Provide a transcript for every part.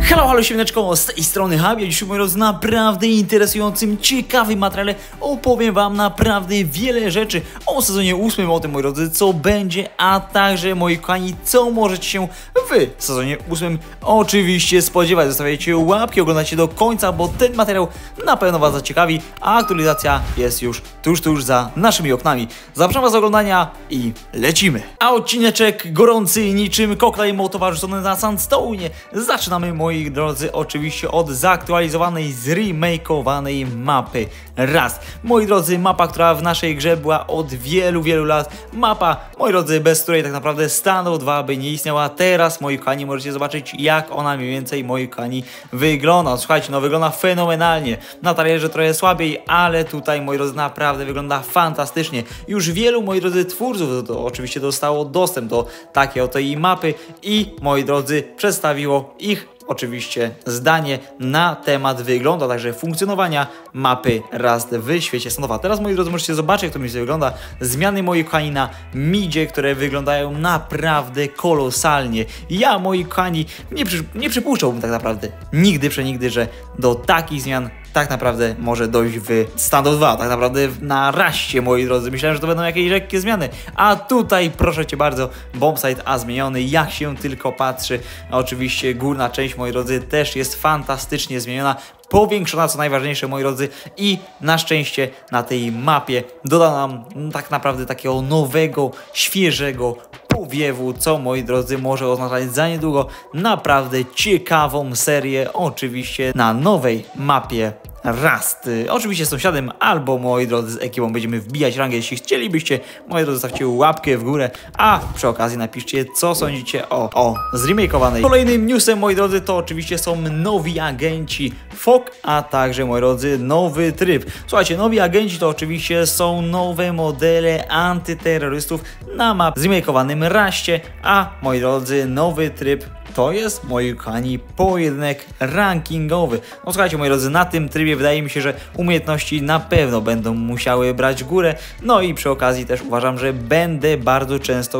Halo siemaneczko, z tej strony Habi, dzisiaj moi drodzy, naprawdę interesującym, ciekawym materiale opowiem wam naprawdę wiele rzeczy o sezonie 8, o tym moi drodzy, co będzie, a także moi kochani, co możecie się w sezonie 8 oczywiście spodziewać. Zostawiajcie łapki, oglądajcie do końca, bo ten materiał na pewno was zaciekawi, a aktualizacja jest już tuż za naszymi oknami. Zapraszam was do oglądania i lecimy. A odcineczek gorący niczym koktajl mołotowa rzucony na Sandstone. Zaczynamy, moi drodzy, oczywiście od zaktualizowanej, zremakeowanej mapy Rust. Moi drodzy, mapa, która w naszej grze była od wielu lat. Mapa, moi drodzy, bez której tak naprawdę Standoff 2 by nie istniała. Teraz, moi kochani, możecie zobaczyć, jak ona mniej więcej, moi kochani, wygląda. Słuchajcie, no wygląda fenomenalnie. Na talerze trochę słabiej, ale tutaj, moi drodzy, naprawdę wygląda fantastycznie. Już wielu, moi drodzy, twórców to oczywiście dostało dostęp do takiej oto jej mapy i, moi drodzy, przedstawiło ich oczywiście zdanie na temat wyglądu, a także funkcjonowania mapy Rust w świecie Standoffa. Teraz, moi drodzy, możecie zobaczyć, jak to mi wygląda. Zmiany, moi kochani, na midzie, które wyglądają naprawdę kolosalnie. Ja, moi kochani, nie przypuszczałbym tak naprawdę nigdy, że do takich zmian tak naprawdę może dojść w Standoff 2, tak naprawdę na Ruście, moi drodzy. Myślałem, że to będą jakieś lekkie zmiany, a tutaj, proszę cię bardzo, bombsite a zmieniony, jak się tylko patrzy. Oczywiście górna część, moi drodzy, też jest fantastycznie zmieniona, powiększona, co najważniejsze, moi drodzy, i na szczęście na tej mapie dodano nam tak naprawdę takiego nowego, świeżego powiewu, co, moi drodzy, może oznaczać za niedługo naprawdę ciekawą serię, oczywiście na nowej mapie Rust. Oczywiście z sąsiadem albo, moi drodzy, z ekipą będziemy wbijać rangę. Jeśli chcielibyście, moi drodzy, zostawcie łapkę w górę, a przy okazji napiszcie, co sądzicie o zremakeowanej. Kolejnym newsem, moi drodzy, to oczywiście są nowi agenci FOK, a także, moi drodzy, nowy tryb. Słuchajcie, nowi agenci to oczywiście są nowe modele antyterrorystów na mapie zremakeowanym Rustie, a, moi drodzy, nowy tryb to jest, moi kochani, pojedynek rankingowy. No słuchajcie, moi drodzy, na tym trybie wydaje mi się, że umiejętności na pewno będą musiały brać górę. No i przy okazji też uważam, że będę bardzo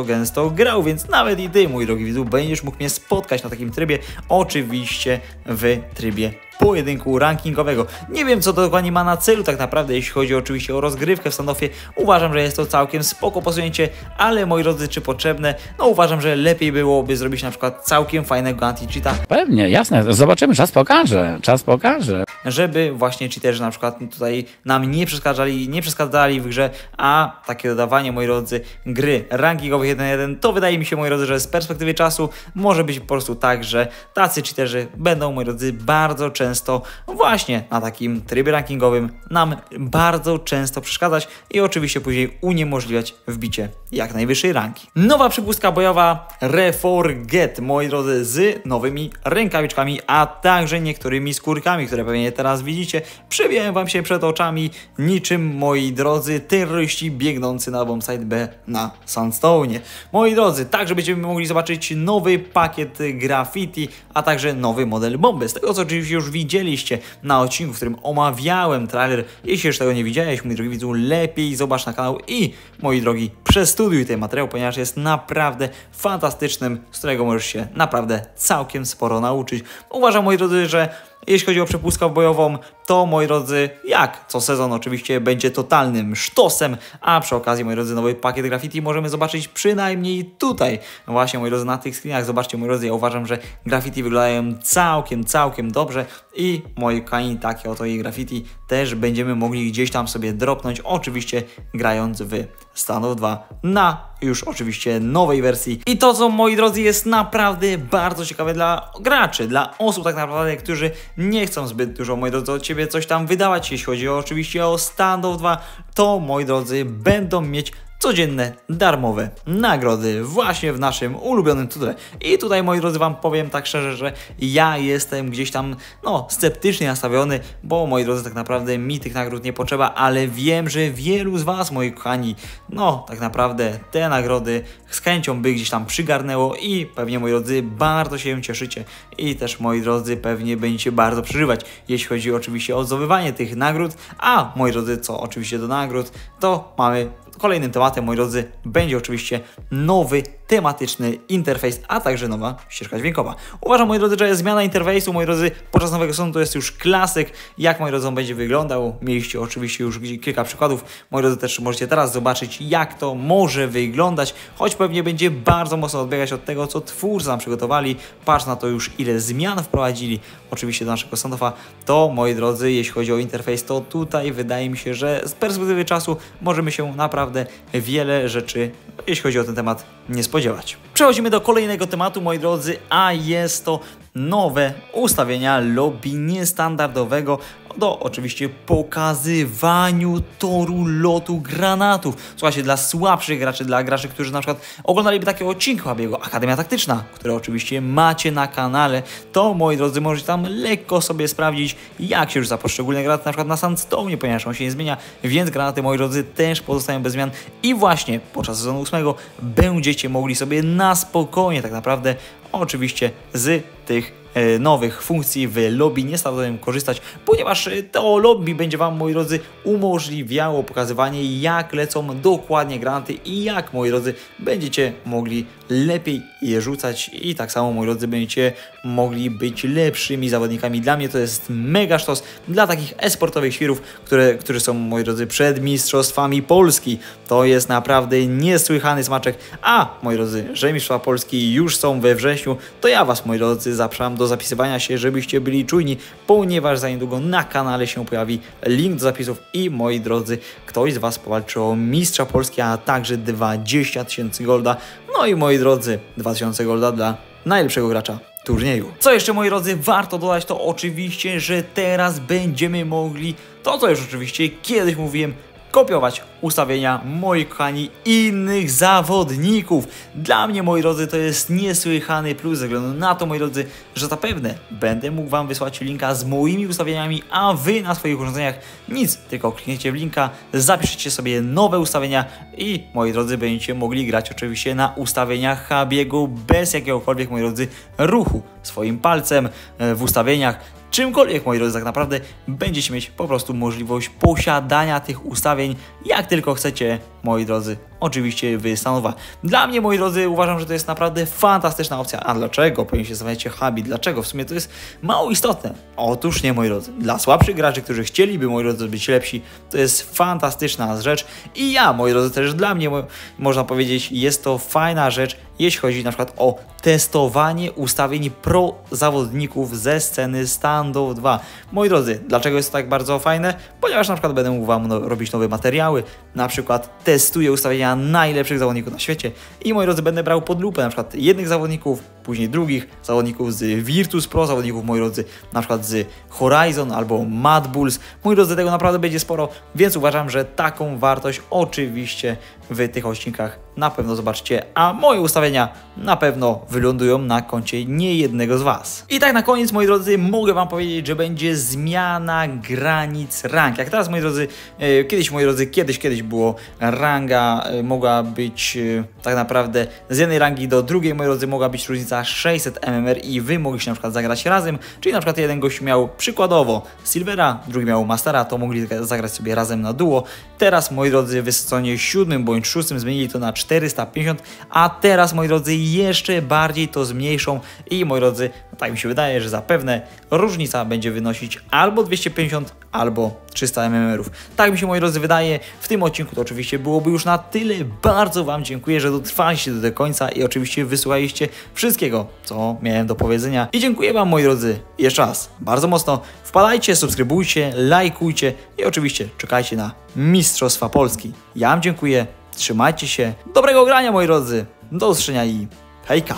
gęsto grał, więc nawet i ty, mój drogi widzu, będziesz mógł mnie spotkać na takim trybie, oczywiście w trybie pojedynku rankingowego. Nie wiem, co to dokładnie ma na celu tak naprawdę, jeśli chodzi oczywiście o rozgrywkę w Standoffie. Uważam, że jest to całkiem spoko posunięcie, ale, moi drodzy, czy potrzebne? No uważam, że lepiej byłoby zrobić na przykład całkiem fajnego anti-cheata. Pewnie, jasne, zobaczymy, czas pokaże. Żeby właśnie cheaterzy na przykład tutaj nam nie przeszkadzali w grze, a takie dodawanie, moi drodzy, gry rankingowych 1-1, to wydaje mi się, moi drodzy, że z perspektywy czasu może być po prostu tak, że tacy cheaterzy będą, moi drodzy, bardzo często właśnie na takim trybie rankingowym nam bardzo często przeszkadzać i oczywiście później uniemożliwiać wbicie jak najwyższej ranki. Nowa przepustka bojowa Reforget, moi drodzy, z nowymi rękawiczkami, a także niektórymi skórkami, które pewnie teraz widzicie, przebijają wam się przed oczami niczym, moi drodzy, terroryści biegnący na bombsite B na Sandstone. Moi drodzy, także będziemy mogli zobaczyć nowy pakiet graffiti, a także nowy model bomby. Z tego, co oczywiście już widzieliście na odcinku, w którym omawiałem trailer. Jeśli już tego nie widziałeś, mój drogi widzu, lepiej zobacz na kanał i, moi drogi, przestudiuj ten materiał, ponieważ jest naprawdę fantastycznym, z którego możesz się naprawdę całkiem sporo nauczyć. Uważam, moi drodzy, że jeśli chodzi o przepustkę bojową, to, moi drodzy, jak co sezon oczywiście będzie totalnym sztosem, a przy okazji, moi drodzy, nowy pakiet graffiti możemy zobaczyć przynajmniej tutaj. Właśnie, moi drodzy, na tych screenach, zobaczcie, moi drodzy, ja uważam, że graffiti wyglądają całkiem dobrze i, moi kochani, takie oto jej graffiti też będziemy mogli gdzieś tam sobie dropnąć, oczywiście grając w Standoff 2 na już oczywiście nowej wersji. I to, co, moi drodzy, jest naprawdę bardzo ciekawe dla graczy, dla osób tak naprawdę, którzy nie chcą zbyt dużo, moi drodzy, od ciebie coś tam wydawać, jeśli chodzi oczywiście o Standoff 2, to, moi drodzy, będą mieć codzienne, darmowe nagrody właśnie w naszym ulubionym tytule. I tutaj, moi drodzy, wam powiem tak szczerze, że ja jestem gdzieś tam, no, sceptycznie nastawiony, bo, moi drodzy, tak naprawdę mi tych nagród nie potrzeba, ale wiem, że wielu z was, moi kochani, no, tak naprawdę te nagrody z chęcią by gdzieś tam przygarnęło i pewnie, moi drodzy, bardzo się cieszycie i też, moi drodzy, pewnie będziecie bardzo przeżywać, jeśli chodzi oczywiście o zdobywanie tych nagród, a, moi drodzy, co oczywiście do nagród, to mamy kolejnym tematem, moi drodzy, będzie oczywiście nowy tematyczny interfejs, a także nowa ścieżka dźwiękowa. Uważam, moi drodzy, że zmiana interfejsu, moi drodzy, podczas nowego sezonu to jest już klasyk. Jak, moi drodzy, on będzie wyglądał. Mieliście oczywiście już kilka przykładów. Moi drodzy, też możecie teraz zobaczyć, jak to może wyglądać, choć pewnie będzie bardzo mocno odbiegać od tego, co twórcy nam przygotowali. Patrz na to już, ile zmian wprowadzili oczywiście do naszego standoffa. To, moi drodzy, jeśli chodzi o interfejs, to tutaj wydaje mi się, że z perspektywy czasu możemy się naprawdę wiele rzeczy, jeśli chodzi o ten temat, nie spodziewać. Przechodzimy do kolejnego tematu, moi drodzy, a jest to nowe ustawienia lobby niestandardowego do oczywiście pokazywaniu toru lotu granatów. Słuchajcie, dla słabszych graczy, dla graczy, którzy na przykład oglądaliby takie odcinki Habiego, Akademia Taktyczna, które oczywiście macie na kanale, to, moi drodzy, możecie tam lekko sobie sprawdzić, jak się rzuca poszczególne granaty, na przykład na Sandstone, ponieważ on się nie zmienia, więc granaty, moi drodzy, też pozostają bez zmian i właśnie podczas sezonu 8 będziecie mogli sobie na spokojnie tak naprawdę oczywiście z tych nowych funkcji w lobby niestandardowym korzystać, ponieważ to lobby będzie Wam, moi drodzy, umożliwiało pokazywanie, jak lecą dokładnie granaty i jak, moi drodzy, będziecie mogli lepiej je rzucać i tak samo, moi drodzy, będziecie mogli być lepszymi zawodnikami. Dla mnie to jest mega sztos dla takich e-sportowych świrów, którzy są, moi drodzy, przed mistrzostwami Polski. To jest naprawdę niesłychany smaczek, a, moi drodzy, że mistrzostwa Polski już są we wrześniu, to ja Was, moi drodzy, zapraszam do zapisywania się, żebyście byli czujni, ponieważ za niedługo na kanale się pojawi link do zapisów i, moi drodzy, ktoś z Was powalczy o mistrza Polski, a także 20 000 golda. No i, moi drodzy, 2000 golda dla najlepszego gracza turnieju. Co jeszcze, moi drodzy, warto dodać, to oczywiście, że teraz będziemy mogli, to co już oczywiście kiedyś mówiłem, kopiować ustawienia, moi kochani, innych zawodników. Dla mnie, moi drodzy, to jest niesłychany plus, ze względu na to, moi drodzy, że zapewne będę mógł Wam wysłać linka z moimi ustawieniami, a Wy na swoich urządzeniach nic, tylko klikniecie w linka, zapiszecie sobie nowe ustawienia i, moi drodzy, będziecie mogli grać oczywiście na ustawieniach Habiego bez jakiegokolwiek, moi drodzy, ruchu swoim palcem w ustawieniach. Czymkolwiek, moi drodzy, tak naprawdę będziecie mieć po prostu możliwość posiadania tych ustawień, jak tylko chcecie, moi drodzy, oczywiście wy standoffa. Dla mnie, moi drodzy, uważam, że to jest naprawdę fantastyczna opcja. A dlaczego? Pewnie się zastanawiacie, Habi, dlaczego? W sumie to jest mało istotne. Otóż nie, moi drodzy. Dla słabszych graczy, którzy chcieliby, moi drodzy, być lepsi, to jest fantastyczna rzecz. I ja, moi drodzy, też dla mnie, można powiedzieć, jest to fajna rzecz, jeśli chodzi na przykład o testowanie ustawień pro zawodników ze sceny Standoff 2. Moi drodzy, dlaczego jest to tak bardzo fajne? Ponieważ na przykład będę mógł Wam robić nowe materiały, na przykład testuję ustawienia najlepszych zawodników na świecie i, moi drodzy, będę brał pod lupę na przykład jednych zawodników, później drugich zawodników z Virtus Pro, zawodników, moi drodzy, na przykład z Horizon albo Mad Bulls. Moi drodzy, tego naprawdę będzie sporo, więc uważam, że taką wartość oczywiście w tych odcinkach na pewno zobaczycie, a moje ustawienia na pewno wylądują na koncie niejednego z Was. I tak na koniec, moi drodzy, mogę Wam powiedzieć, że będzie zmiana granic rank. Jak teraz, moi drodzy, kiedyś, moi drodzy, kiedyś było ranga, mogła być tak naprawdę z jednej rangi do drugiej, moi drodzy, mogła być różnica 600 MMR i Wy mogliście na przykład zagrać razem, czyli na przykład jeden gość miał przykładowo Silvera, drugi miał Mastera, to mogli zagrać sobie razem na duo. Teraz, moi drodzy, w sezonie 7 bądź 6 zmienili to na 450, a teraz, moi drodzy, jeszcze bardziej to zmniejszą i, moi drodzy, tak mi się wydaje, że zapewne różnica będzie wynosić albo 250, albo 300 MMR-ów. Tak mi się, moi drodzy, wydaje. W tym odcinku to oczywiście byłoby już na tyle. Bardzo Wam dziękuję, że dotrwaliście do tego końca i oczywiście wysłuchaliście wszystkiego, co miałem do powiedzenia. I dziękuję Wam, moi drodzy, jeszcze raz bardzo mocno. Wpadajcie, subskrybujcie, lajkujcie i oczywiście czekajcie na Mistrzostwa Polski. Ja Wam dziękuję, trzymajcie się, dobrego grania, moi drodzy, do usłyszenia i hejka!